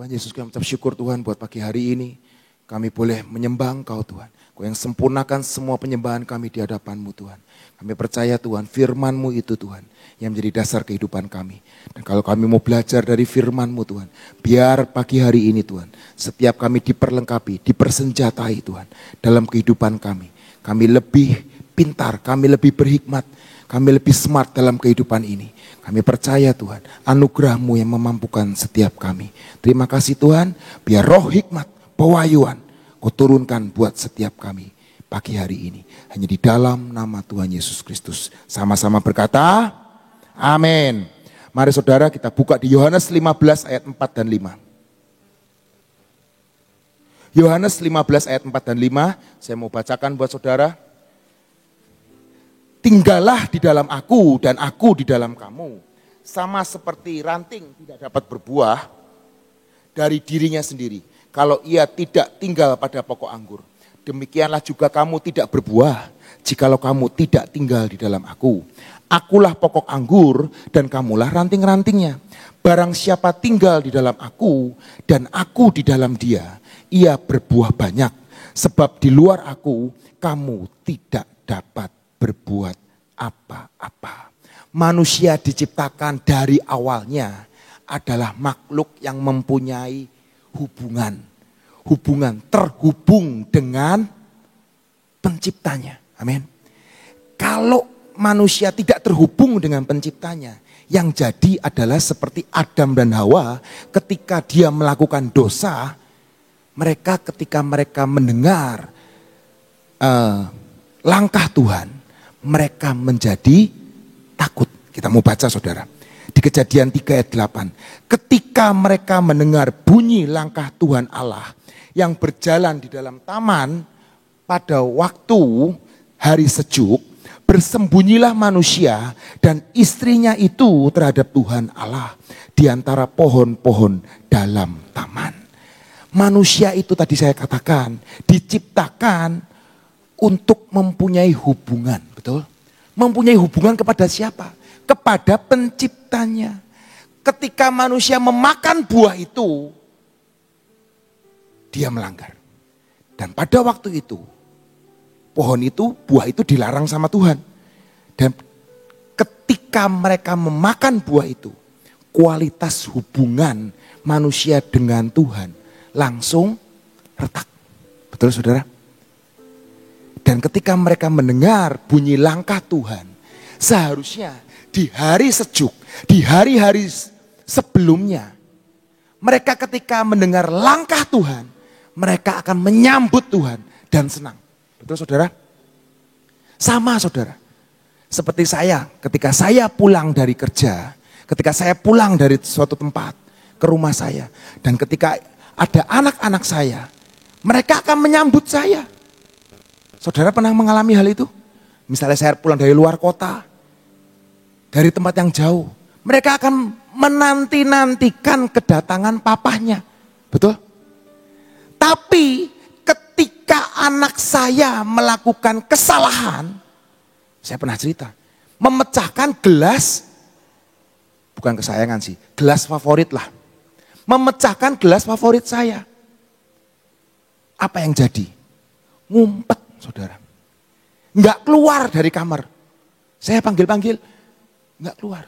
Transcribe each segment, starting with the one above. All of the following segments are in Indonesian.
Tuhan Yesus, kami mengucap syukur Tuhan buat pagi hari ini. Kami boleh menyembah Engkau Tuhan. Kau yang sempurnakan semua penyembahan kami di hadapan-Mu Tuhan. Kami percaya Tuhan, firman-Mu itu Tuhan yang menjadi dasar kehidupan kami. Dan kalau kami mau belajar dari firman-Mu Tuhan, biar pagi hari ini Tuhan, setiap kami diperlengkapi, dipersenjatai Tuhan dalam kehidupan kami. Kami lebih pintar, kami lebih berhikmat, kami lebih smart dalam kehidupan ini. Kami percaya Tuhan, anugerah-Mu yang memampukan setiap kami. Terima kasih Tuhan, biar roh hikmat, pewahyuan Kau turunkan buat setiap kami pagi hari ini. Hanya di dalam nama Tuhan Yesus Kristus. Sama-sama berkata, amin. Mari saudara kita buka di Yohanes 15 ayat 4 dan 5. Yohanes 15 ayat 4 dan 5. Saya mau bacakan buat saudara. Tinggallah di dalam aku dan aku di dalam kamu. Sama seperti ranting tidak dapat berbuah dari dirinya sendiri kalau ia tidak tinggal pada pokok anggur. Demikianlah juga kamu tidak berbuah jikalau kamu tidak tinggal di dalam aku. Akulah pokok anggur dan kamulah ranting-rantingnya. Barang siapa tinggal di dalam aku dan aku di dalam dia, ia berbuah banyak. Sebab di luar aku kamu tidak dapat berbuat apa-apa. Manusia diciptakan dari awalnya adalah makhluk yang mempunyai hubungan terhubung dengan penciptanya. Amin. Kalau manusia tidak terhubung dengan penciptanya, yang jadi adalah seperti Adam dan Hawa ketika dia melakukan dosa. Mereka ketika mereka mendengar langkah Tuhan, mereka menjadi takut. Kita mau baca saudara. Di Kejadian 3 ayat 8. Ketika mereka mendengar bunyi langkah Tuhan Allah yang berjalan di dalam taman pada waktu hari sejuk, bersembunyilah manusia dan istrinya itu terhadap Tuhan Allah di antara pohon-pohon dalam taman. Manusia itu tadi saya katakan diciptakan untuk mempunyai hubungan, betul? Mempunyai hubungan kepada siapa? Kepada penciptanya. Ketika manusia memakan buah itu, dia melanggar. Dan pada waktu itu, buah itu dilarang sama Tuhan. Dan ketika mereka memakan buah itu, kualitas hubungan manusia dengan Tuhan langsung retak. Betul saudara? Dan ketika mereka mendengar bunyi langkah Tuhan, seharusnya di hari sejuk, di hari-hari sebelumnya, mereka ketika mendengar langkah Tuhan, mereka akan menyambut Tuhan dan senang. Betul saudara? Sama saudara. Seperti saya, ketika saya pulang dari kerja, ketika saya pulang dari suatu tempat ke rumah saya, dan ketika ada anak-anak saya, mereka akan menyambut saya. Saudara pernah mengalami hal itu? Misalnya saya pulang dari luar kota, dari tempat yang jauh, mereka akan menanti-nantikan kedatangan papahnya. Betul? Tapi ketika anak saya melakukan kesalahan, saya pernah cerita, memecahkan gelas, bukan kesayangan sih, gelas favorit lah. Memecahkan gelas favorit saya. Apa yang jadi? Ngumpet saudara. Enggak keluar dari kamar. Saya panggil-panggil, enggak keluar.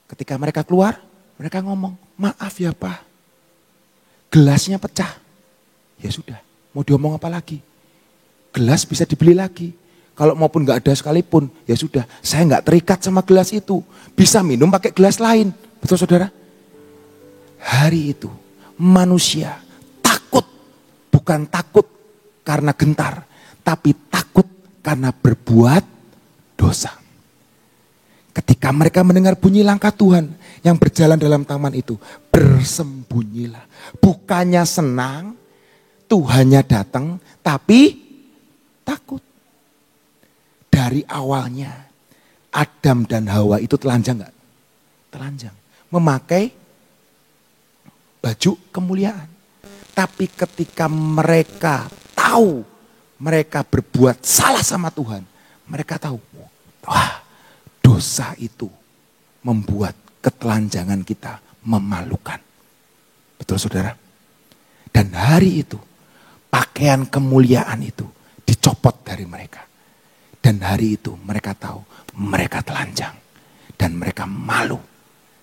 Ketika mereka keluar, mereka ngomong, maaf ya Pak, gelasnya pecah. Ya sudah, mau diomong apa lagi? Gelas bisa dibeli lagi. Kalau maupun enggak ada sekalipun, ya sudah, saya enggak terikat sama gelas itu. Bisa minum pakai gelas lain. Betul saudara? Hari itu manusia takut, bukan takut karena gentar, tapi takut karena berbuat dosa. Ketika mereka mendengar bunyi langkah Tuhan yang berjalan dalam taman itu, bersembunyilah. Bukannya senang, Tuhannya datang, tapi takut. Dari awalnya, Adam dan Hawa itu telanjang gak? Telanjang. Memakai baju kemuliaan. Tapi ketika mereka tahu, mereka berbuat salah sama Tuhan. Mereka tahu, wah, dosa itu membuat ketelanjangan kita memalukan. Betul saudara? Dan hari itu, pakaian kemuliaan itu dicopot dari mereka. Dan hari itu mereka tahu, mereka telanjang. Dan mereka malu.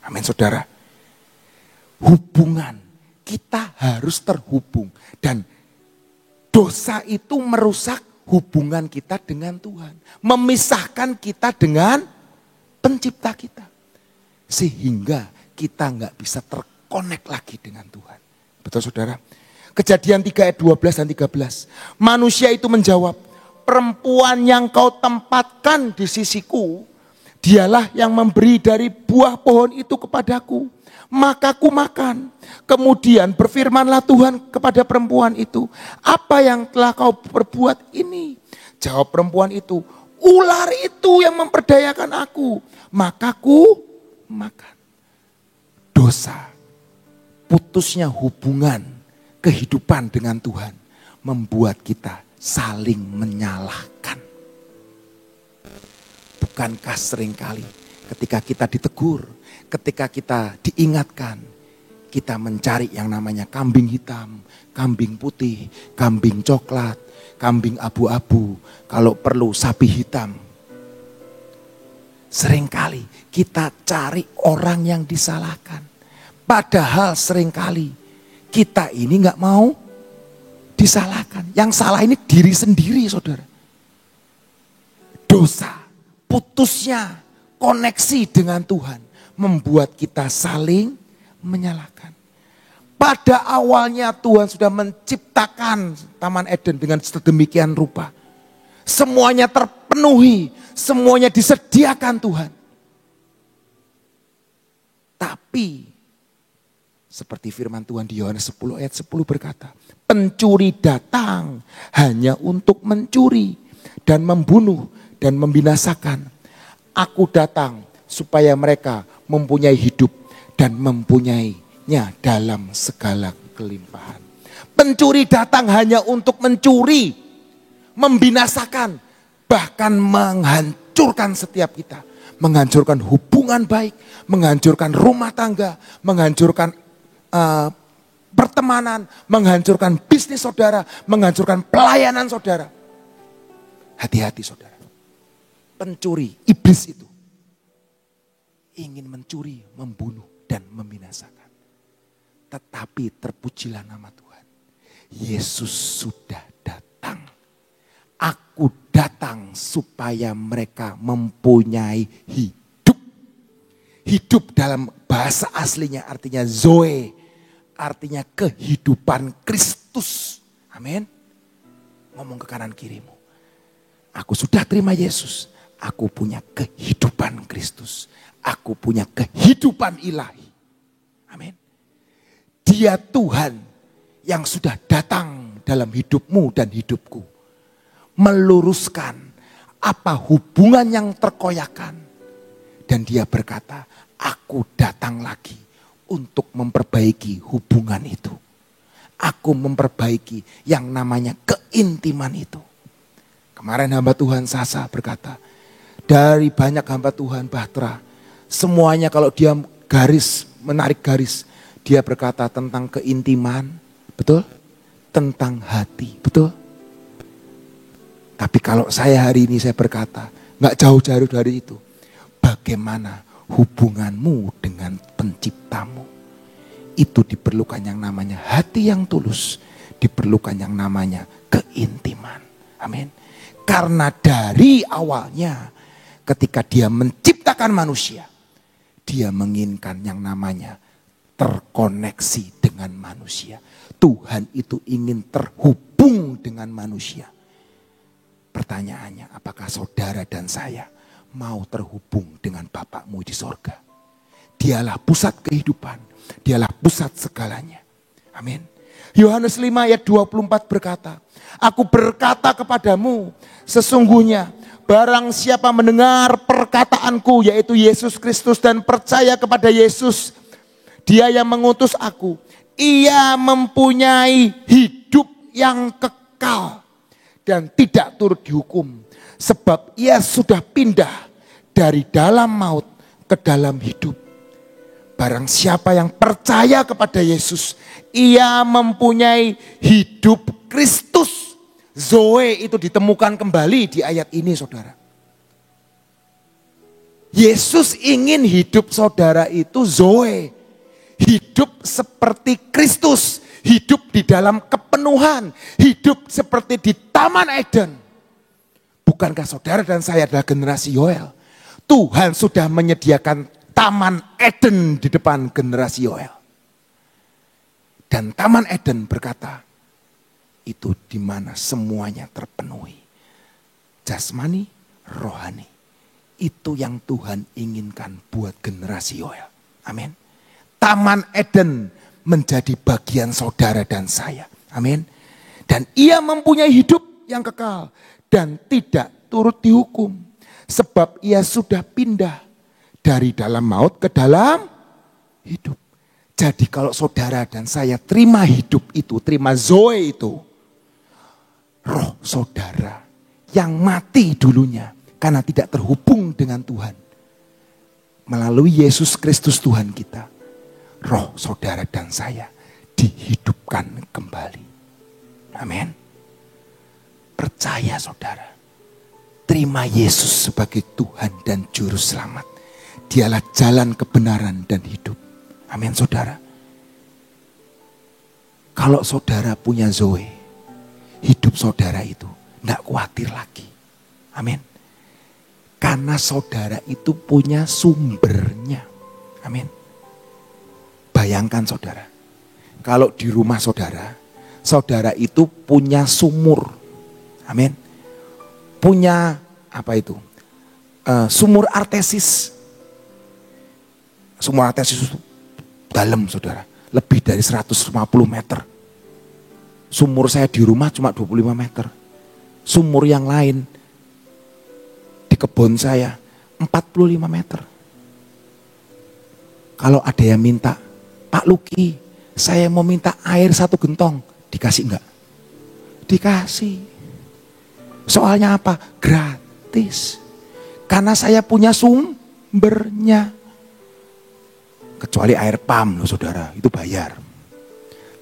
Amin saudara. Hubungan, kita harus terhubung. Dan dosa itu merusak hubungan kita dengan Tuhan. Memisahkan kita dengan pencipta kita. Sehingga kita nggak bisa terkonek lagi dengan Tuhan. Betul saudara? Kejadian 3 ayat 12 dan 13. Manusia itu menjawab, perempuan yang kau tempatkan di sisiku, dialah yang memberi dari buah pohon itu kepadaku. Maka ku makan. Kemudian berfirmanlah Tuhan kepada perempuan itu, apa yang telah kau perbuat ini? Jawab perempuan itu, ular itu yang memperdayakan aku. Maka ku makan. Dosa, putusnya hubungan kehidupan dengan Tuhan membuat kita saling menyalahkan. Bukankah seringkali ketika kita ditegur, ketika kita diingatkan, kita mencari yang namanya kambing hitam, kambing putih, kambing coklat, kambing abu-abu, kalau perlu sapi hitam. Seringkali kita cari orang yang disalahkan. Padahal seringkali kita ini gak mau disalahkan. Yang salah ini diri sendiri saudara. Dosa, putusnya koneksi dengan Tuhan membuat kita saling menyalahkan. Pada awalnya Tuhan sudah menciptakan Taman Eden dengan sedemikian rupa. Semuanya terpenuhi, semuanya disediakan Tuhan. Tapi seperti firman Tuhan di Yohanes 10 ayat 10 berkata, pencuri datang hanya untuk mencuri dan membunuh dan membinasakan. Aku datang supaya mereka mempunyai hidup dan mempunyainya dalam segala kelimpahan. Pencuri datang hanya untuk mencuri, membinasakan, bahkan menghancurkan setiap kita. Menghancurkan hubungan baik, menghancurkan rumah tangga, menghancurkan pertemanan, menghancurkan bisnis saudara, menghancurkan pelayanan saudara. Hati-hati saudara. Pencuri, iblis itu ingin mencuri, membunuh dan membinasakan. Tetapi terpujilah nama Tuhan. Yesus sudah datang. Aku datang supaya mereka mempunyai hidup. Hidup dalam bahasa aslinya artinya zoe. Artinya kehidupan Kristus. Amin. Ngomong ke kanan kirimu. Aku sudah terima Yesus. Aku punya kehidupan Kristus. Aku punya kehidupan ilahi. Amin. Dia Tuhan yang sudah datang dalam hidupmu dan hidupku. Meluruskan apa hubungan yang terkoyakan. Dan dia berkata, aku datang lagi untuk memperbaiki hubungan itu. Aku memperbaiki yang namanya keintiman itu. Kemarin hamba Tuhan Sasa berkata, dari banyak hamba Tuhan Bahtera, semuanya kalau dia menarik garis, dia berkata tentang keintiman, betul? Tentang hati, betul? Tapi kalau saya hari ini saya berkata, gak jauh-jauh dari itu. Bagaimana hubunganmu dengan penciptamu? Itu diperlukan yang namanya hati yang tulus. Diperlukan yang namanya keintiman. Amin. Karena dari awalnya ketika dia menciptakan manusia, dia menginginkan yang namanya terkoneksi dengan manusia. Tuhan itu ingin terhubung dengan manusia. Pertanyaannya, apakah saudara dan saya mau terhubung dengan Bapakmu di sorga? Dialah pusat kehidupan. Dialah pusat segalanya. Amin. Yohanes 5 ayat 24 berkata, aku berkata kepadamu, sesungguhnya barang siapa mendengar perkataanku, yaitu Yesus Kristus, dan percaya kepada Yesus, dia yang mengutus aku, ia mempunyai hidup yang kekal dan tidak turut dihukum. Sebab ia sudah pindah dari dalam maut ke dalam hidup. barang siapa yang percaya kepada Yesus, ia mempunyai hidup Kristus. Zoe itu ditemukan kembali di ayat ini, saudara. Yesus ingin hidup saudara itu Zoe. Hidup seperti Kristus. Hidup di dalam kepenuhan. Hidup seperti di Taman Eden. Bukankah saudara dan saya adalah generasi Yoel? Tuhan sudah menyediakan Taman Eden di depan generasi Yoel. Dan Taman Eden berkata, itu di mana semuanya terpenuhi. Jasmani, rohani. Itu yang Tuhan inginkan buat generasi Yoel. Amin. Taman Eden menjadi bagian saudara dan saya. Amin. Dan ia mempunyai hidup yang kekal dan tidak turut dihukum. Sebab ia sudah pindah dari dalam maut ke dalam hidup. Jadi kalau saudara dan saya terima hidup itu, terima Zoe itu, roh saudara yang mati dulunya karena tidak terhubung dengan Tuhan, melalui Yesus Kristus Tuhan kita, roh saudara dan saya dihidupkan kembali. Amin. Percaya saudara, terima Yesus sebagai Tuhan dan Juru Selamat. Dialah jalan kebenaran dan hidup. Amin saudara. Kalau saudara punya Zoe, hidup saudara itu tidak khawatir lagi. Amin. Karena saudara itu punya sumbernya. Amin. Bayangkan saudara, kalau di rumah saudara, saudara itu punya sumur. Amin. Punya apa itu? Sumur artesis. Sumur artesis itu dalam saudara, lebih dari 150 meter. Sumur saya di rumah cuma 25 meter. Sumur yang lain di kebun saya 45 meter. Kalau ada yang minta, Pak Luki, saya mau minta air 1 gentong, dikasih enggak? Dikasih. Soalnya apa? Gratis. Karena saya punya sumbernya. Kecuali air pam loh saudara, itu bayar.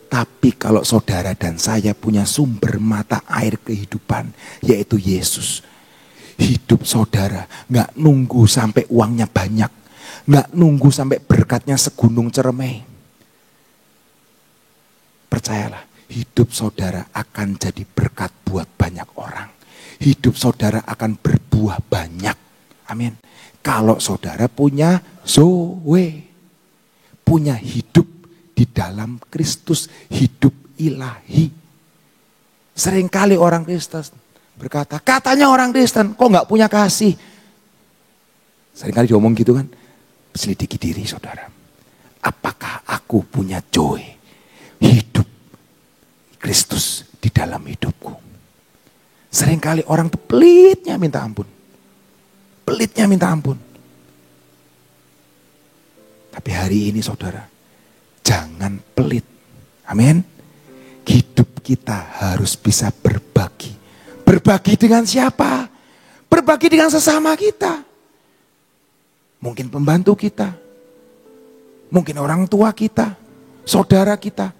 Tapi kalau saudara dan saya punya sumber mata air kehidupan, yaitu Yesus. Hidup saudara gak nunggu sampai uangnya banyak. Gak nunggu sampai berkatnya segunung Ceremai. Percayalah, hidup saudara akan jadi berkat buat banyak orang. Hidup saudara akan berbuah banyak. Amin. Kalau saudara punya Zoe, punya hidup di dalam Kristus, hidup ilahi. Seringkali orang Kristen berkata, katanya orang Kristen kok gak punya kasih. Seringkali diomong gitu kan. Selidiki diri saudara. Apakah aku punya Zoe, hidup Kristus di dalam hidupku? Seringkali orang tuh pelitnya minta ampun. Pelitnya minta ampun. Tapi hari ini saudara, jangan pelit. Amin. Hidup kita harus bisa berbagi. Berbagi dengan siapa? Berbagi dengan sesama kita. Mungkin pembantu kita. Mungkin orang tua kita. Saudara kita.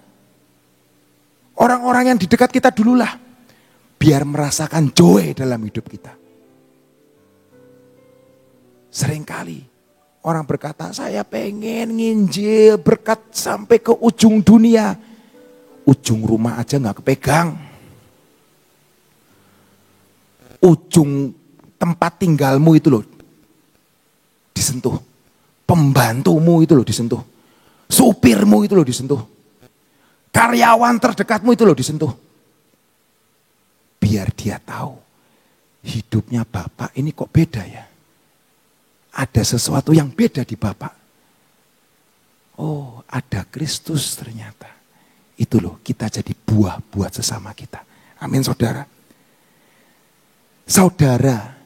Orang-orang yang di dekat kita dululah. Biar merasakan joy dalam hidup kita. Seringkali orang berkata, saya pengen nginjil berkat sampai ke ujung dunia. Ujung rumah aja gak kepegang. Ujung tempat tinggalmu itu loh disentuh. Pembantumu itu loh disentuh. Supirmu itu loh disentuh. Karyawan terdekatmu itu loh disentuh. Biar dia tahu hidupnya Bapak ini kok beda ya. Ada sesuatu yang beda di Bapak. Oh, ada Kristus ternyata. Itu loh, kita jadi buah buat sesama kita. Amin saudara. Saudara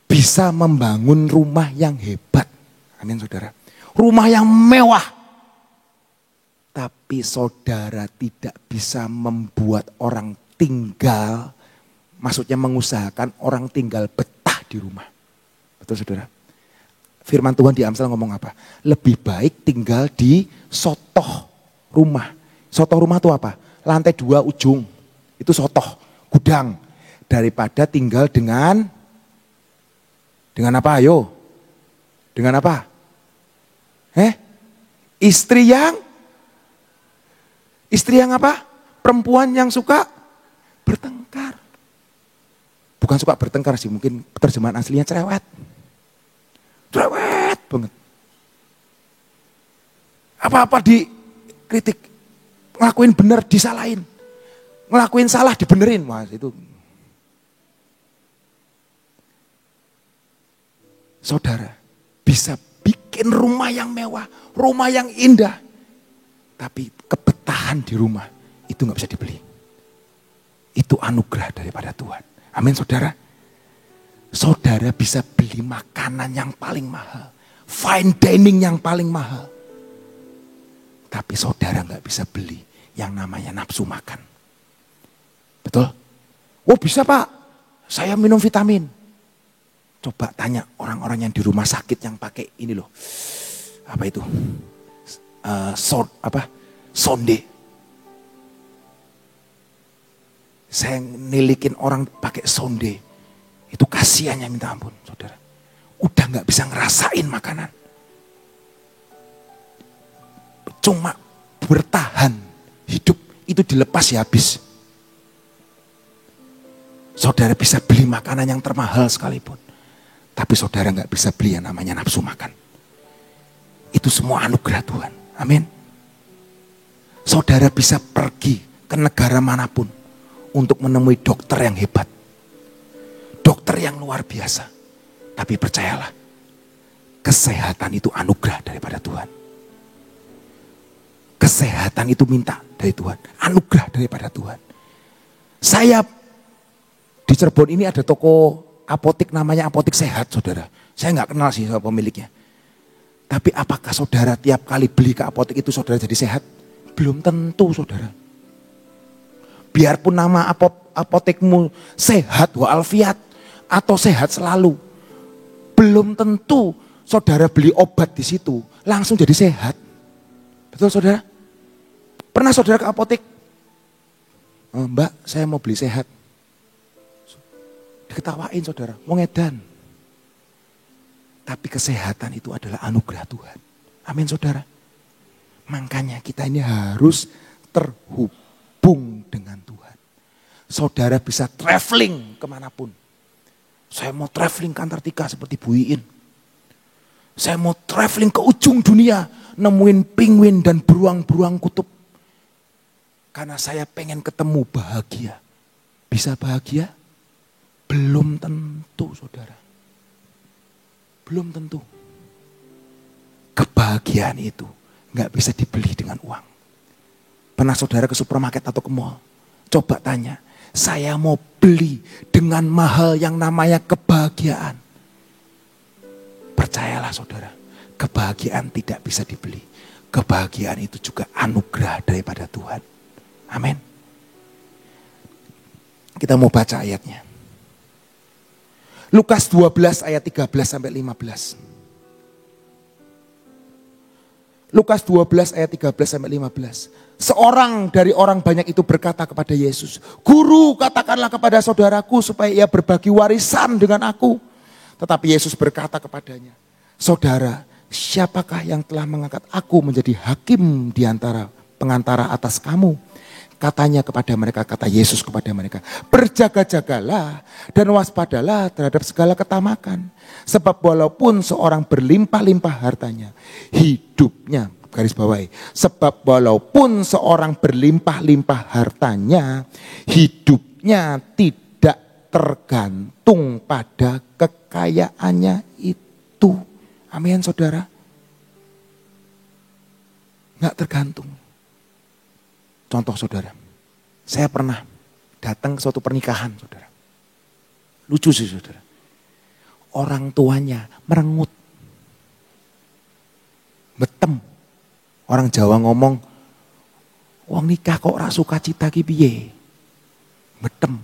bisa membangun rumah yang hebat. Amin saudara. Rumah yang mewah. Tapi saudara tidak bisa membuat orang tinggal. Maksudnya mengusahakan orang tinggal betah di rumah. Betul saudara? Firman Tuhan di Amsal ngomong apa? Lebih baik tinggal di sotoh rumah. Sotoh rumah itu apa? Lantai 2 ujung. Itu sotoh, gudang. Daripada tinggal dengan apa? Ayo. Dengan apa? Istri yang apa? Perempuan yang suka bertengkar. Bukan suka bertengkar sih, mungkin terjemahan aslinya cerewet. Cerewet banget. Apa-apa dikritik. Ngelakuin benar disalahin. Ngelakuin salah dibenerin. Mas itu. Saudara bisa bikin rumah yang mewah. Rumah yang indah. Tapi kebetahan di rumah itu gak bisa dibeli. Itu anugerah daripada Tuhan. Amin saudara. Saudara bisa beli makanan yang paling mahal. Fine dining yang paling mahal. Tapi saudara gak bisa beli yang namanya nafsu makan. Betul? Oh bisa Pak, saya minum vitamin. Coba tanya orang-orang yang di rumah sakit yang pakai ini loh. Apa itu? Sonde. Saya nilikin orang pakai sonde. Itu kasihannya minta ampun, saudara. Udah gak bisa ngerasain makanan. Cuma bertahan hidup itu dilepas ya habis. Saudara bisa beli makanan yang termahal sekalipun. Tapi saudara gak bisa beli yang namanya nafsu makan. Itu semua anugerah Tuhan. Amin. Saudara bisa pergi ke negara manapun untuk menemui dokter yang hebat. Dokter yang luar biasa. Tapi percayalah, kesehatan itu anugerah daripada Tuhan. Kesehatan itu minta dari Tuhan. Anugerah daripada Tuhan. Saya di Cirebon ini ada toko apotik namanya Apotik Sehat, saudara. Saya nggak kenal sih sama pemiliknya. Tapi apakah saudara tiap kali beli ke apotik itu saudara jadi sehat? Belum tentu, saudara. Biarpun nama apotekmu sehat wa'alfiat atau sehat selalu, belum tentu saudara beli obat di situ langsung jadi sehat. Betul saudara? Pernah saudara ke apotek? Mbak, saya mau beli sehat. Diketawain saudara, mau ngedan. Tapi kesehatan itu adalah anugerah Tuhan. Amin saudara. Makanya kita ini harus terhubung dengan Tuhan. Saudara bisa traveling kemanapun. Saya mau traveling ke Antartika seperti Bu Iin. Saya mau traveling ke ujung dunia. Nemuin penguin dan beruang-beruang kutub. Karena saya pengen ketemu bahagia. Bisa bahagia? Belum tentu saudara. Belum tentu. Kebahagiaan itu gak bisa dibeli dengan uang. Pernah saudara ke supermarket atau ke mall? Coba tanya. Saya mau beli dengan mahal yang namanya kebahagiaan. Percayalah saudara, kebahagiaan tidak bisa dibeli. Kebahagiaan itu juga anugerah daripada Tuhan. Amin. Kita mau baca ayatnya. Lukas 12 ayat 13 sampai 15. Lukas 12 ayat 13 sampai 15. Seorang dari orang banyak itu berkata kepada Yesus, "Guru, katakanlah kepada saudaraku supaya ia berbagi warisan dengan aku." Tetapi Yesus berkata kepadanya, "Saudara, siapakah yang telah mengangkat aku menjadi hakim di antara pengantara atas kamu?" Katanya kepada mereka, kata Yesus kepada mereka, "Berjaga-jagalah dan waspadalah terhadap segala ketamakan. Sebab walaupun seorang berlimpah-limpah hartanya, hidupnya," garis bawahi, "sebab walaupun seorang berlimpah-limpah hartanya, hidupnya tidak tergantung pada kekayaannya itu." Amin saudara. Nggak tergantung. Contoh saudara, saya pernah datang ke suatu pernikahan saudara. Lucu sih saudara. Orang tuanya merengut. Betem. Orang Jawa ngomong, "Wong nikah kok ora sukacita ki piye?" Betem.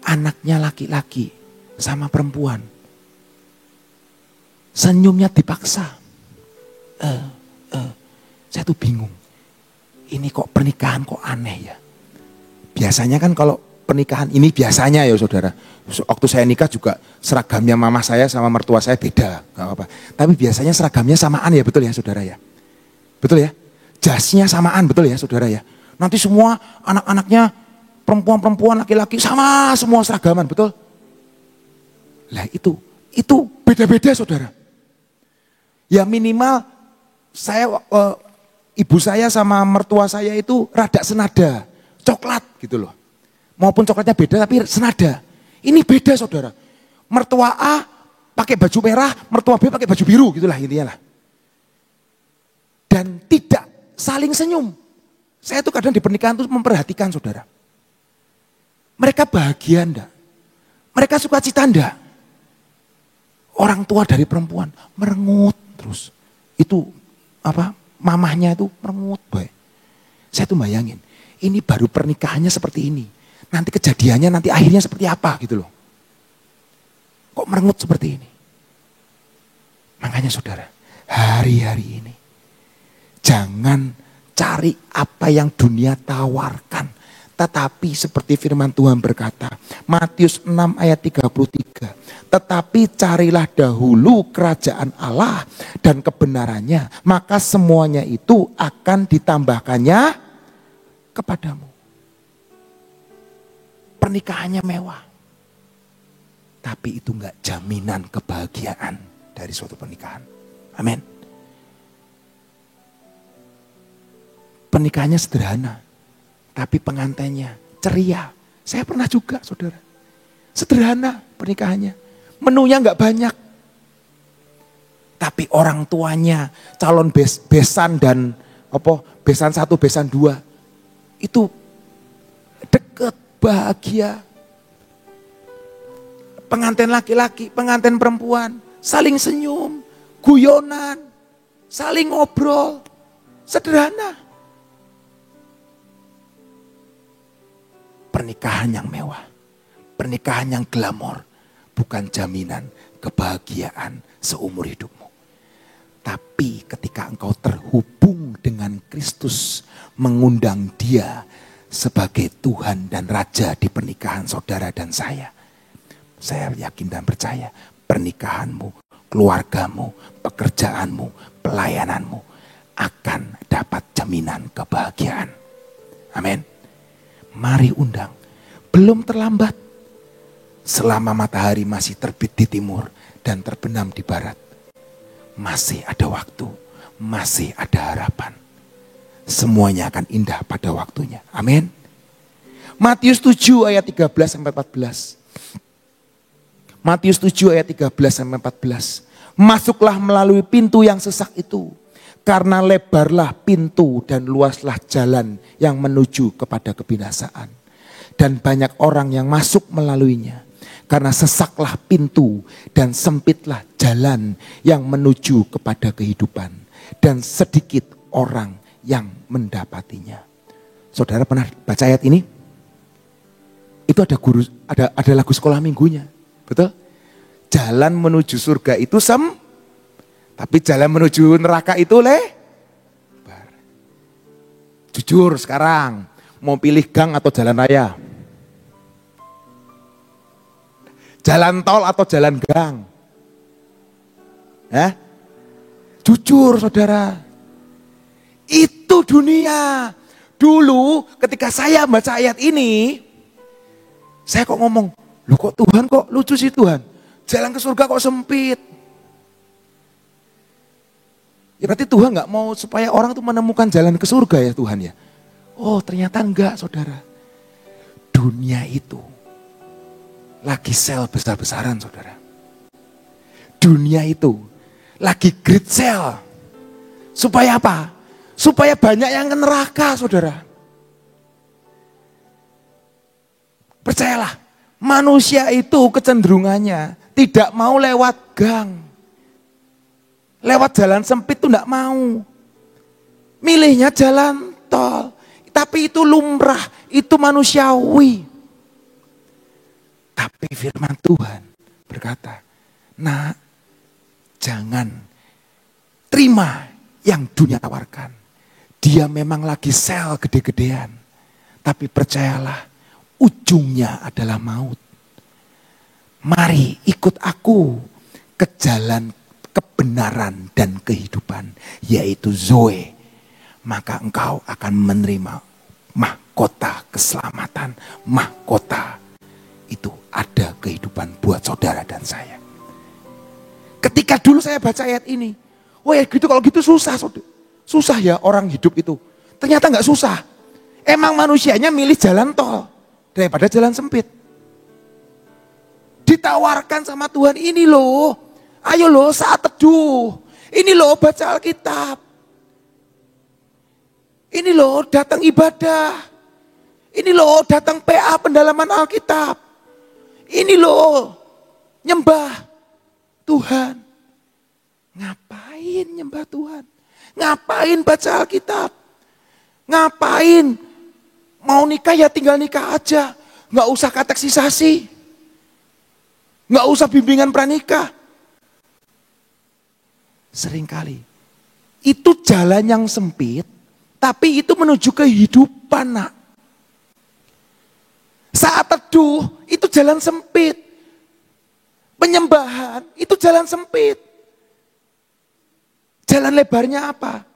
Anaknya laki-laki sama perempuan. Senyumnya dipaksa. Saya tuh bingung. Ini kok pernikahan kok aneh ya. Biasanya kan kalau pernikahan ini biasanya ya saudara. Waktu saya nikah juga seragamnya mama saya sama mertua saya beda. Gak apa-apa. Tapi biasanya seragamnya samaan ya, betul ya saudara ya. Betul ya. Jasnya samaan, betul ya saudara ya. Nanti semua anak-anaknya perempuan-perempuan, laki-laki sama semua seragaman, betul? Lah itu beda-beda saudara. Ya minimal saya ibu saya sama mertua saya itu rada senada, coklat gitu loh. Maupun coklatnya beda tapi senada. Ini beda saudara. Mertua A pakai baju merah, mertua B pakai baju biru gitulah intinya lah. Dan tidak saling senyum. Saya tuh kadang di pernikahan tuh memperhatikan saudara. Mereka bahagia enggak? Mereka sukacita enggak? Orang tua dari perempuan merengut terus. Itu mamahnya itu merengut baik. Saya tuh bayangin, ini baru pernikahannya seperti ini. Nanti kejadiannya nanti akhirnya seperti apa gitu loh. Kok merengut seperti ini? Makanya saudara, hari-hari ini jangan cari apa yang dunia tawarkan. Tetapi seperti firman Tuhan berkata, Matius 6 ayat 33. Tetapi carilah dahulu kerajaan Allah dan kebenarannya. Maka semuanya itu akan ditambahkannya kepadamu. Pernikahannya mewah. Tapi itu enggak jaminan kebahagiaan dari suatu pernikahan. Amin. Pernikahannya sederhana. Tapi pengantinnya ceria. Saya pernah juga saudara. Sederhana pernikahannya. Menunya enggak banyak. Tapi orang tuanya calon besan dan besan 1, besan 2. Itu deket, bahagia. Pengantin laki-laki, pengantin perempuan. Saling senyum, guyonan, saling ngobrol. Sederhana. Pernikahan yang mewah, pernikahan yang glamor, bukan jaminan kebahagiaan seumur hidupmu. Tapi ketika engkau terhubung dengan Kristus, mengundang Dia sebagai Tuhan dan Raja di pernikahan saudara dan saya yakin dan percaya pernikahanmu, keluargamu, pekerjaanmu, pelayananmu akan dapat jaminan kebahagiaan. Amin. Mari undang, belum terlambat. Selama matahari masih terbit di timur dan terbenam di barat, masih ada waktu, masih ada harapan. Semuanya akan indah pada waktunya. Amin. Matius 7 ayat 13-14. Matius 7 ayat 13-14. Masuklah melalui pintu yang sesak itu. Karena lebarlah pintu dan luaslah jalan yang menuju kepada kebinasaan. Dan banyak orang yang masuk melaluinya. Karena sesaklah pintu dan sempitlah jalan yang menuju kepada kehidupan. Dan sedikit orang yang mendapatinya. Saudara pernah baca ayat ini? Itu ada lagu sekolah minggunya. Betul? Jalan menuju surga itu tapi jalan menuju neraka itu lebar. Jujur sekarang, mau pilih gang atau jalan raya? Jalan tol atau jalan gang? Jujur saudara. Itu dunia. Dulu ketika saya baca ayat ini, saya kok ngomong, loh kok Tuhan kok lucu sih Tuhan? Jalan ke surga kok sempit? Ya berarti Tuhan gak mau supaya orang tuh menemukan jalan ke surga ya Tuhan ya. Oh ternyata enggak saudara. Dunia itu lagi sel besar-besaran saudara. Dunia itu lagi great sale. Supaya apa? Supaya banyak yang ke neraka saudara. Percayalah, manusia itu kecenderungannya tidak mau lewat gang. Lewat jalan sempit tuh enggak mau. Milihnya jalan tol. Tapi itu lumrah, itu manusiawi. Tapi firman Tuhan berkata, nah Jangan terima yang dunia tawarkan. Dia memang lagi sel gede-gedean. Tapi percayalah, ujungnya adalah maut. Mari ikut aku ke jalan kebenaran dan kehidupan, yaitu Zoe. Maka engkau akan menerima mahkota keselamatan, mahkota itu ada kehidupan buat saudara dan saya. Ketika dulu saya baca ayat ini, oh ya gitu, kalau gitu susah, susah ya orang hidup itu. Ternyata nggak susah. Emang manusianya milih jalan tol daripada jalan sempit. Ditawarkan sama Tuhan, ini loh, ayo loh saat teduh, ini loh baca Alkitab, ini loh datang ibadah, ini loh datang PA pendalaman Alkitab, ini loh nyembah Tuhan. Ngapain nyembah Tuhan? Ngapain baca Alkitab? Ngapain? Mau nikah ya tinggal nikah aja. Nggak usah kateksisasi. Nggak usah bimbingan pranikah. Seringkali itu jalan yang sempit, tapi itu menuju kehidupan, nak. Saat teduh itu jalan sempit. Penyembahan itu jalan sempit. Jalan lebarnya apa?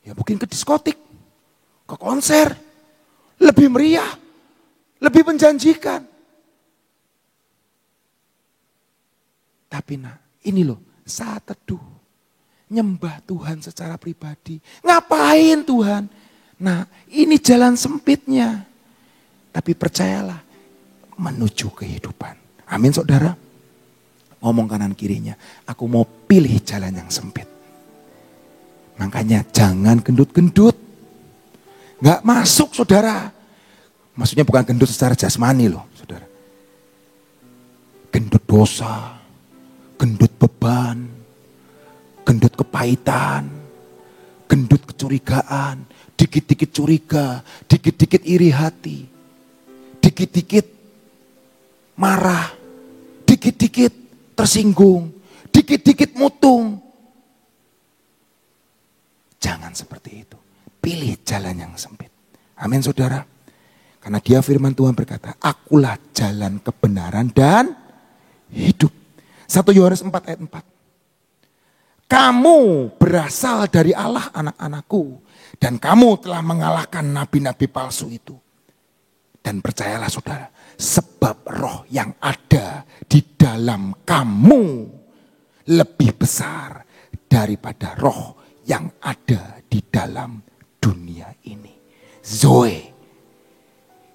Ya mungkin ke diskotik, ke konser, lebih meriah, lebih menjanjikan. Tapi nak, ini loh, saat teduh, nyembah Tuhan secara pribadi. Ngapain Tuhan? Nah, ini jalan sempitnya. Tapi percayalah, menuju kehidupan. Amin saudara. Ngomong kanan kirinya, aku mau pilih jalan yang sempit. Makanya jangan gendut-gendut. Nggak masuk saudara. Maksudnya bukan gendut secara jasmani loh saudara. Gendut dosa, gendut beban, gendut kepahitan, gendut kecurigaan, dikit-dikit curiga, dikit-dikit iri hati, dikit-dikit marah, dikit-dikit tersinggung, dikit-dikit mutung. Jangan seperti itu. Pilih jalan yang sempit. Amin saudara. Karena dia firman Tuhan berkata, akulah jalan kebenaran dan hidup. 1 Yohanes 4 ayat 4. Kamu berasal dari Allah anak-anakku. Dan kamu telah mengalahkan nabi-nabi palsu itu. Dan percayalah saudara, sebab roh yang ada di dalam kamu lebih besar daripada roh yang ada di dalam dunia ini. Zoe,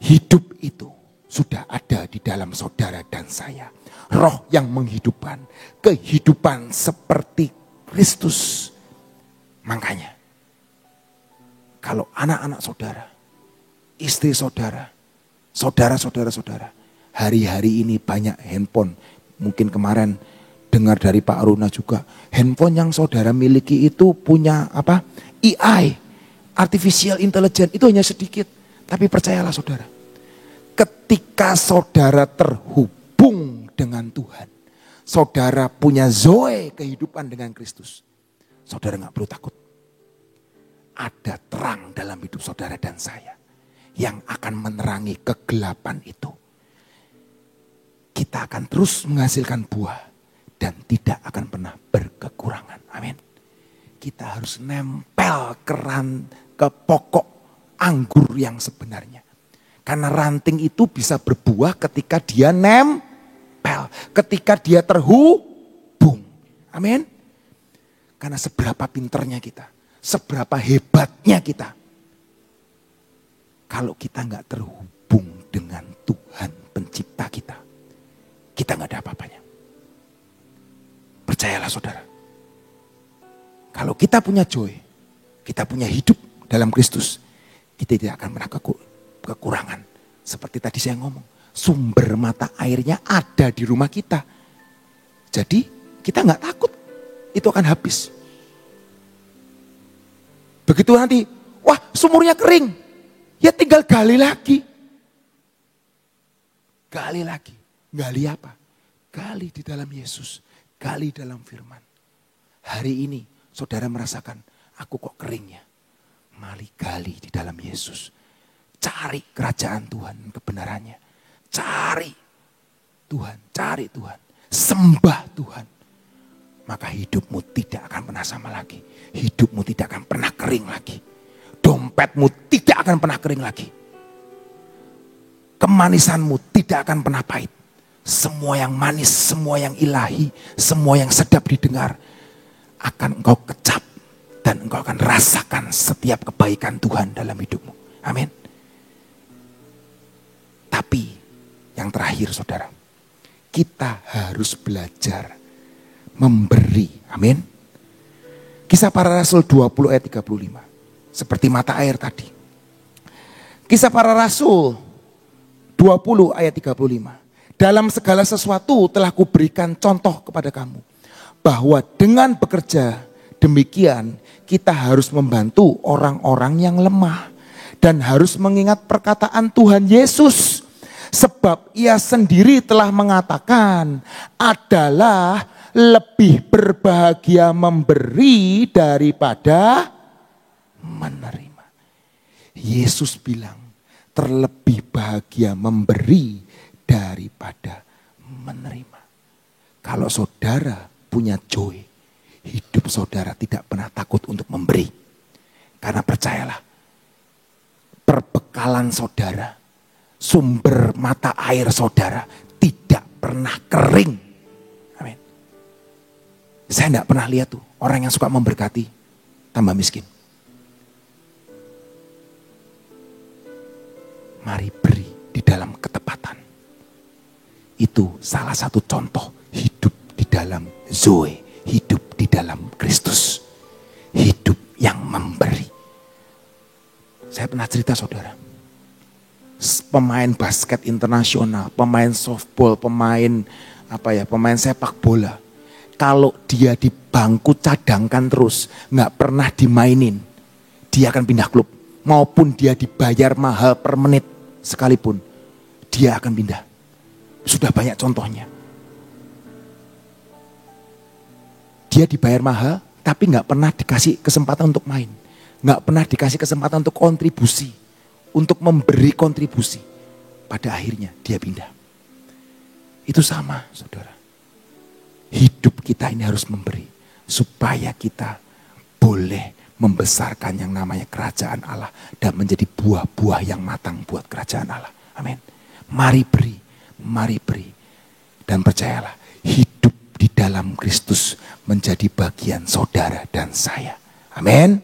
hidup itu sudah ada di dalam saudara dan saya. Roh yang menghidupkan, kehidupan seperti Kristus. Makanya, kalau anak-anak saudara, istri saudara, saudara-saudara, hari-hari ini banyak handphone. Mungkin kemarin dengar dari Pak Aruna juga, handphone yang saudara miliki itu punya apa? AI, artificial intelligence, itu hanya sedikit. Tapi percayalah saudara, ketika saudara terhubung dengan Tuhan, saudara punya Zoe kehidupan dengan Kristus, saudara gak perlu takut. Ada terang dalam hidup saudara dan saya yang akan menerangi kegelapan itu. Kita akan terus menghasilkan buah dan tidak akan pernah berkekurangan. Amin. Kita harus nempel ke pokok anggur yang sebenarnya. Karena ranting itu bisa berbuah ketika dia nempel. Ketika dia terhubung. Amin. Karena seberapa pinternya kita. Seberapa hebatnya kita. Kalau kita gak terhubung dengan Tuhan pencipta kita. Kita gak ada apa-apanya. Percayalah saudara. Kalau kita punya joy, kita punya hidup dalam Kristus, kita tidak akan pernah kekurangan. Seperti tadi saya ngomong, sumber mata airnya ada di rumah kita. Jadi kita nggak takut itu akan habis. Begitu nanti, wah sumurnya kering, ya tinggal gali lagi. Gali lagi, gali apa? Gali di dalam Yesus. Gali dalam firman. hari ini saudara merasakan, aku kok kering ya. Mari gali di dalam Yesus. Cari kerajaan Tuhan, kebenarannya. Cari Tuhan. Sembah Tuhan. Maka hidupmu tidak akan pernah sama lagi. Hidupmu tidak akan pernah kering lagi. Dompetmu tidak akan pernah kering lagi. Kemanisanmu tidak akan pernah pahit. Semua yang manis, semua yang ilahi, semua yang sedap didengar akan engkau kecap dan engkau akan rasakan setiap kebaikan Tuhan dalam hidupmu. Amin. Tapi yang terakhir saudara, kita harus belajar memberi. Amin. Kisah Para Rasul 20 ayat 35. Seperti mata air tadi. Kisah Para Rasul 20 ayat 35. Dalam segala sesuatu telah kuberikan contoh kepada kamu. Bahwa dengan bekerja demikian kita harus membantu orang-orang yang lemah. Dan harus mengingat perkataan Tuhan Yesus. Sebab ia sendiri telah mengatakan adalah lebih berbahagia memberi daripada menerima. Yesus bilang terlebih bahagia memberi daripada menerima. Kalau saudara punya joy, hidup saudara tidak pernah takut untuk memberi. Karena percayalah, perbekalan saudara, sumber mata air saudara tidak pernah kering. Amin. Saya tidak pernah lihat tuh orang yang suka memberkati tambah miskin. Mari beri di dalam ketepatan. Itu salah satu contoh hidup di dalam Zoe, hidup di dalam Kristus, hidup yang memberi. Saya pernah cerita saudara, pemain basket internasional, pemain softball, pemain sepak bola. Kalau dia di bangku cadangkan terus, nggak pernah dimainin, dia akan pindah klub. Maupun dia dibayar mahal per menit sekalipun, dia akan pindah. Sudah banyak contohnya. Dia dibayar mahal, tapi nggak pernah dikasih kesempatan untuk main, nggak pernah dikasih kesempatan untuk kontribusi, untuk memberi kontribusi. Pada akhirnya dia pindah. Itu sama, saudara. Hidup kita ini harus memberi, supaya kita boleh membesarkan yang namanya kerajaan Allah dan menjadi buah-buah yang matang buat kerajaan Allah. Amin. Mari beri, mari beri. Dan percayalah, hidup di dalam Kristus menjadi bagian saudara dan saya. Amin.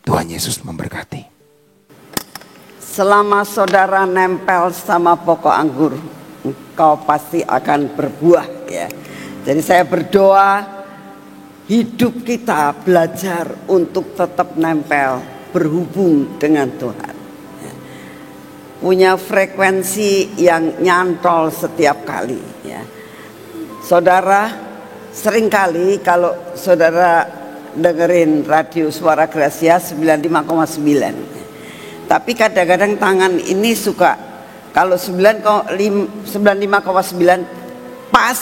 Tuhan Yesus memberkati. Selama saudara nempel sama pokok anggur, engkau pasti akan berbuah ya. Jadi saya berdoa hidup kita belajar untuk tetap nempel, berhubung dengan Tuhan. Punya frekuensi yang nyantol setiap kali. Ya. Saudara, seringkali kalau saudara dengerin radio Suara Gracia 95,9. Tapi kadang-kadang tangan ini suka, kalau 95,9 pas,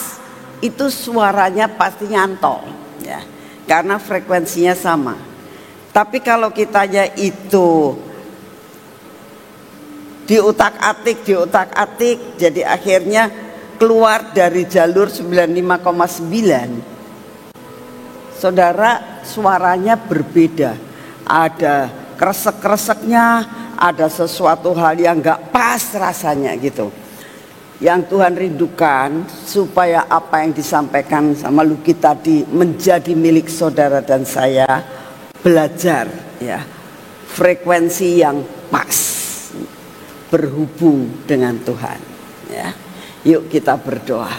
itu suaranya pasti nyantol. Ya, karena frekuensinya sama. Tapi kalau kitanya itu diutak-atik, jadi akhirnya keluar dari jalur 95,9. Saudara, suaranya berbeda. Ada kresek-kreseknya, ada sesuatu hal yang gak pas rasanya gitu. Yang Tuhan rindukan supaya apa yang disampaikan sama Luki tadi menjadi milik saudara dan saya, belajar ya frekuensi yang pas, berhubung dengan Tuhan ya. Yuk kita berdoa.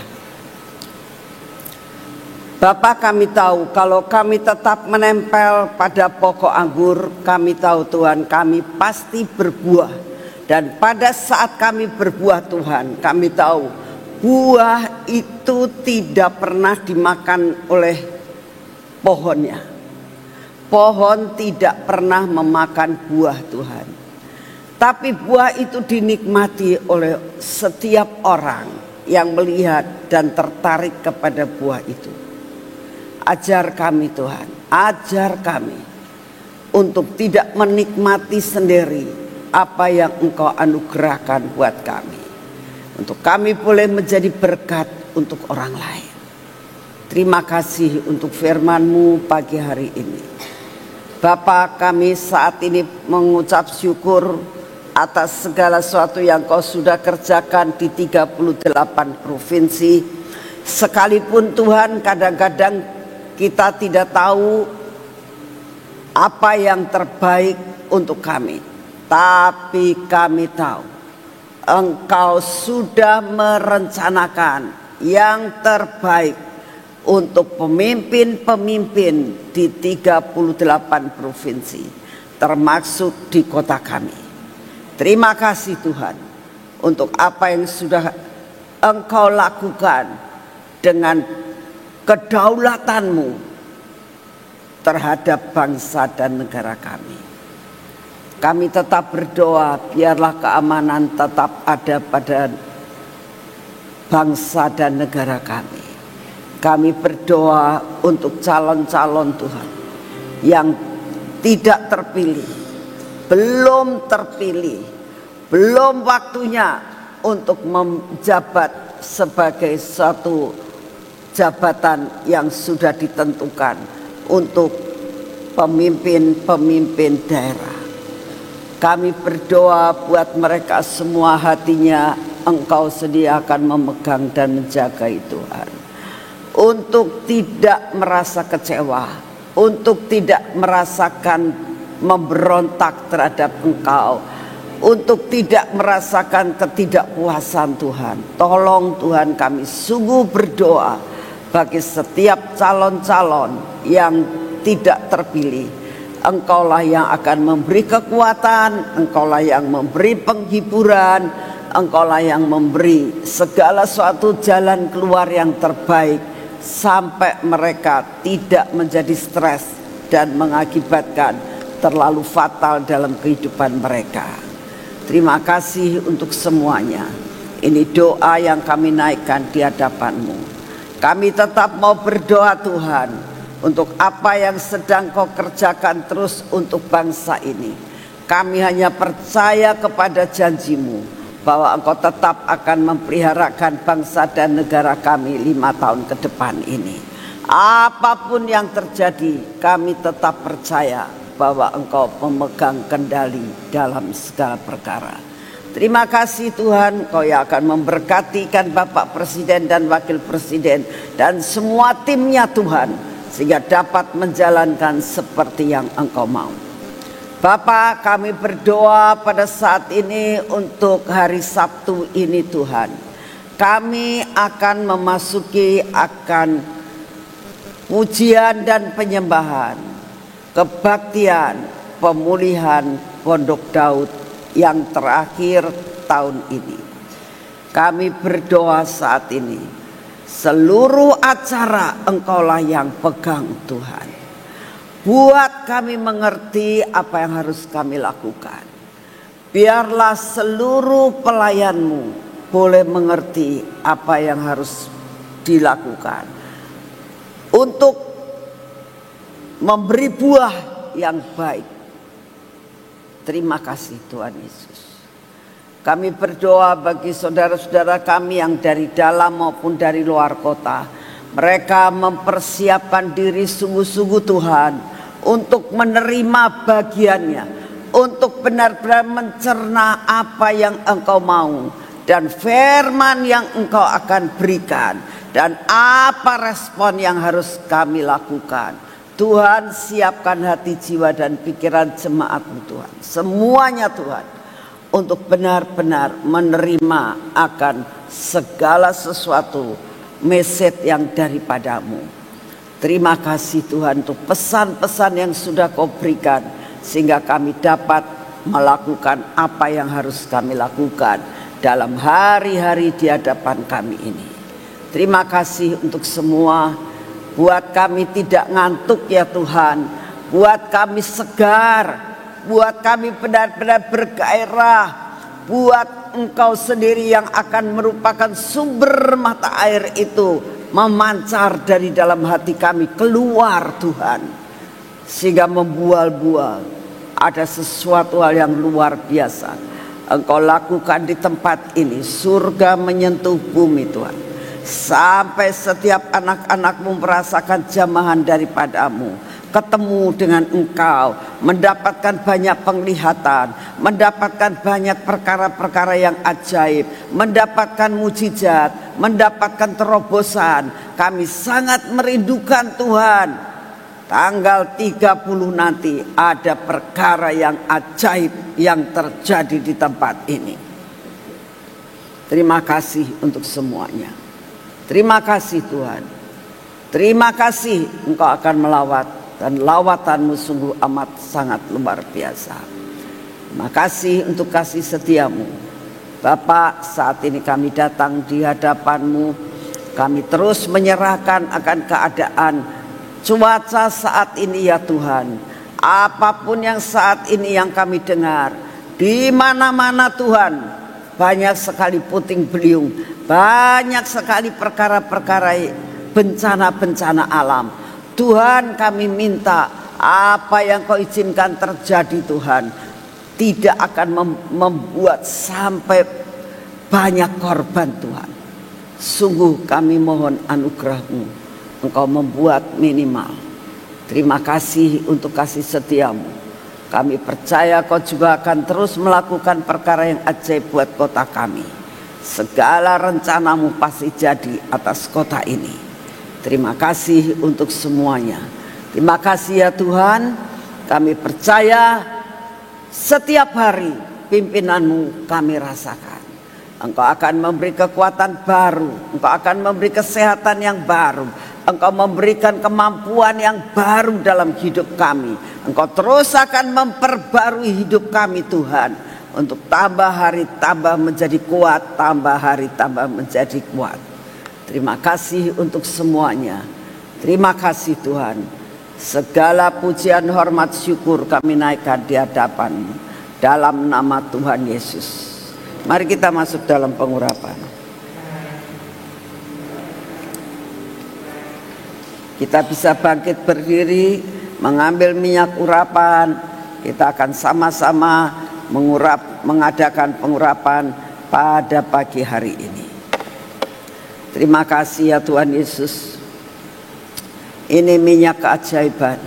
Bapa, kami tahu kalau kami tetap menempel pada pokok anggur, kami tahu Tuhan kami pasti berbuah. Dan pada saat kami berbuah Tuhan, kami tahu buah itu tidak pernah dimakan oleh pohonnya. Pohon tidak pernah memakan buah Tuhan. Tapi buah itu dinikmati oleh setiap orang yang melihat dan tertarik kepada buah itu. Ajar kami Tuhan, ajar kami untuk tidak menikmati sendiri apa yang Engkau anugerahkan buat kami. Untuk kami boleh menjadi berkat untuk orang lain. Terima kasih untuk firman-Mu pagi hari ini. Bapa, kami saat ini mengucap syukur atas segala sesuatu yang Kau sudah kerjakan di 38 provinsi. Sekalipun Tuhan kadang-kadang kita tidak tahu apa yang terbaik untuk kami, tapi kami tahu Engkau sudah merencanakan yang terbaik untuk pemimpin-pemimpin di 38 provinsi, termasuk di kota kami. Terima kasih Tuhan untuk apa yang sudah Engkau lakukan dengan kedaulatan-Mu terhadap bangsa dan negara kami. Kami tetap berdoa biarlah keamanan tetap ada pada bangsa dan negara kami. Kami berdoa untuk calon-calon Tuhan yang tidak terpilih, belum terpilih, belum waktunya untuk menjabat sebagai satu jabatan yang sudah ditentukan untuk pemimpin-pemimpin daerah. Kami berdoa buat mereka semua, hatinya Engkau sediakan memegang dan menjaga Tuhan. Untuk tidak merasa kecewa, untuk tidak merasakan memberontak terhadap Engkau, untuk tidak merasakan ketidakpuasan Tuhan. Tolong Tuhan, kami sungguh berdoa bagi setiap calon-calon yang tidak terpilih. Engkaulah yang akan memberi kekuatan, Engkaulah yang memberi penghiburan, Engkaulah yang memberi segala suatu jalan keluar yang terbaik, sampai mereka tidak menjadi stres dan mengakibatkan terlalu fatal dalam kehidupan mereka. Terima kasih untuk semuanya. Ini doa yang kami naikkan di hadapan-Mu. Kami tetap mau berdoa Tuhan untuk apa yang sedang Kau kerjakan terus untuk bangsa ini. Kami hanya percaya kepada janji-Mu bahwa Engkau tetap akan memeliharakan bangsa dan negara kami 5 tahun ke depan ini. Apapun yang terjadi, kami tetap percaya bahwa Engkau memegang kendali dalam segala perkara. Terima kasih Tuhan, Kau yang akan memberkatikan Bapak Presiden dan Wakil Presiden dan semua timnya Tuhan, sehingga dapat menjalankan seperti yang Engkau mau. Bapa, kami berdoa pada saat ini untuk hari Sabtu ini Tuhan. Kami akan memasuki pujian dan penyembahan, kebaktian, pemulihan Pondok Daud yang terakhir tahun ini. Kami berdoa saat ini, seluruh acara Engkaulah yang pegang Tuhan. Buat kami mengerti apa yang harus kami lakukan. Biarlah seluruh pelayan-Mu boleh mengerti apa yang harus dilakukan untuk memberi buah yang baik. Terima kasih Tuhan Yesus. Kami berdoa bagi saudara-saudara kami yang dari dalam maupun dari luar kota. Mereka mempersiapkan diri sungguh-sungguh Tuhan untuk menerima bagiannya, untuk benar-benar mencerna apa yang Engkau mau dan firman yang Engkau akan berikan, dan apa respon yang harus kami lakukan. Tuhan, siapkan hati, jiwa dan pikiran jemaat-Mu Tuhan, semuanya Tuhan, untuk benar-benar menerima akan segala sesuatu message yang daripada-Mu. Terima kasih Tuhan untuk pesan-pesan yang sudah Kau berikan, sehingga kami dapat melakukan apa yang harus kami lakukan dalam hari-hari di hadapan kami ini. Terima kasih untuk semua. Buat kami tidak ngantuk ya Tuhan, buat kami segar, buat kami benar-benar bergairah, buat Engkau sendiri yang akan merupakan sumber mata air itu memancar dari dalam hati kami keluar Tuhan, sehingga membual-bual. Ada sesuatu hal yang luar biasa Engkau lakukan di tempat ini. Surga menyentuh bumi Tuhan, sampai setiap anak-anakmu merasakan jamahan daripadamu, ketemu dengan Engkau, mendapatkan banyak penglihatan, mendapatkan banyak perkara-perkara yang ajaib, mendapatkan mujizat, mendapatkan terobosan. Kami sangat merindukan Tuhan, tanggal 30 nanti ada perkara yang ajaib yang terjadi di tempat ini. Terima kasih untuk semuanya. Terima kasih Tuhan. Terima kasih Engkau akan melawat, dan lawatanmu sungguh amat sangat luar biasa. Terima kasih untuk kasih setiamu Bapak. Saat ini kami datang di hadapanmu, kami terus menyerahkan akan keadaan cuaca saat ini ya Tuhan. Apapun yang saat ini yang kami dengar, di mana-mana Tuhan, banyak sekali puting beliung, banyak sekali perkara-perkara bencana-bencana alam. Tuhan, kami minta apa yang Kau izinkan terjadi Tuhan, tidak akan membuat sampai banyak korban Tuhan. Sungguh kami mohon anugerah-Mu, Engkau membuat minimal. Terima kasih untuk kasih setiamu. Kami percaya Kau juga akan terus melakukan perkara yang ajaib buat kota kami. Segala rencanamu pasti jadi atas kota ini. Terima kasih untuk semuanya. Terima kasih ya Tuhan. Kami percaya setiap hari pimpinanmu kami rasakan. Engkau akan memberi kekuatan baru, Engkau akan memberi kesehatan yang baru, Engkau memberikan kemampuan yang baru dalam hidup kami. Engkau terus akan memperbarui hidup kami Tuhan, untuk tambah hari tambah menjadi kuat, tambah hari tambah menjadi kuat. Terima kasih untuk semuanya. Terima kasih Tuhan. Segala pujian, hormat, syukur kami naikkan di hadapan-Mu dalam nama Tuhan Yesus. Mari kita masuk dalam pengurapan. Kita bisa bangkit berdiri, mengambil minyak urapan. Kita akan sama-sama mengadakan pengurapan pada pagi hari ini. Terima kasih ya Tuhan Yesus. Ini minyak keajaiban.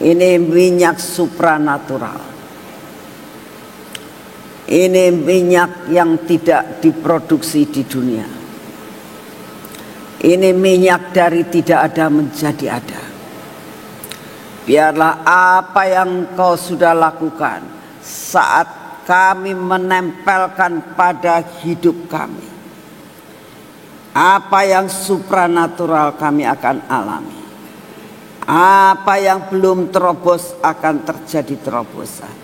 Ini minyak supranatural. Ini minyak yang tidak diproduksi di dunia. Ini minyak dari tidak ada menjadi ada. Biarlah apa yang Kau sudah lakukan saat kami menempelkan pada hidup kami, apa yang supranatural kami akan alami. Apa yang belum terobos akan terjadi terobosan.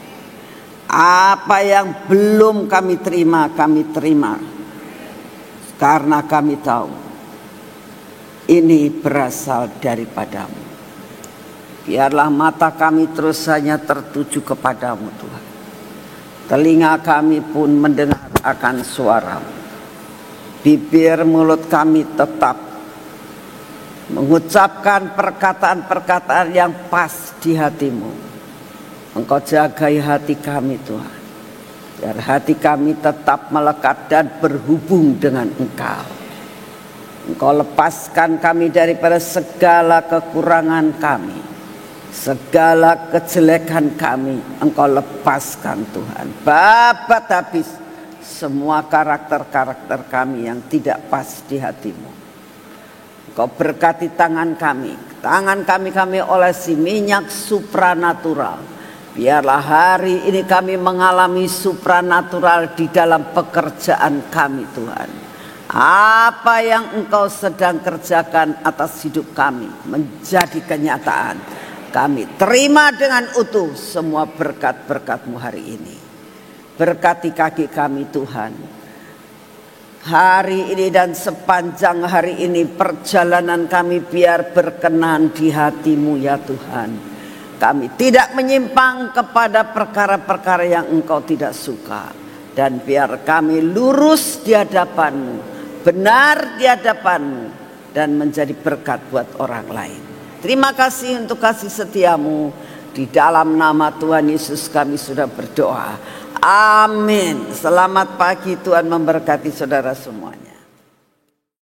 Apa yang belum kami terima, karena kami tahu ini berasal daripada-Mu. Biarlah mata kami terus hanya tertuju kepadamu Tuhan. Telinga kami pun mendengar akan suara-Mu. Bibir mulut kami tetap mengucapkan perkataan-perkataan yang pas di hati-Mu. Engkau jagai hati kami Tuhan, biar hati kami tetap melekat dan berhubung dengan Engkau. Engkau lepaskan kami daripada segala kekurangan kami, segala kejelekan kami. Engkau lepaskan Tuhan, babat habis semua karakter-karakter kami yang tidak pas di hati-Mu. Engkau berkati tangan kami olesi minyak supranatural. Biarlah hari ini kami mengalami supranatural di dalam pekerjaan kami Tuhan. Apa yang Engkau sedang kerjakan atas hidup kami menjadi kenyataan. Kami terima dengan utuh semua berkat-berkat-Mu hari ini. Berkati kaki kami Tuhan. Hari ini dan sepanjang hari ini perjalanan kami biar berkenan di hati-Mu ya Tuhan. Kami tidak menyimpang kepada perkara-perkara yang Engkau tidak suka. Dan biar kami lurus di hadapan-Mu. benar di hadapan-Mu dan menjadi berkat buat orang lain. Terima kasih untuk kasih setiamu. Di dalam nama Tuhan Yesus kami sudah berdoa. Amin. Selamat pagi, Tuhan memberkati saudara semuanya.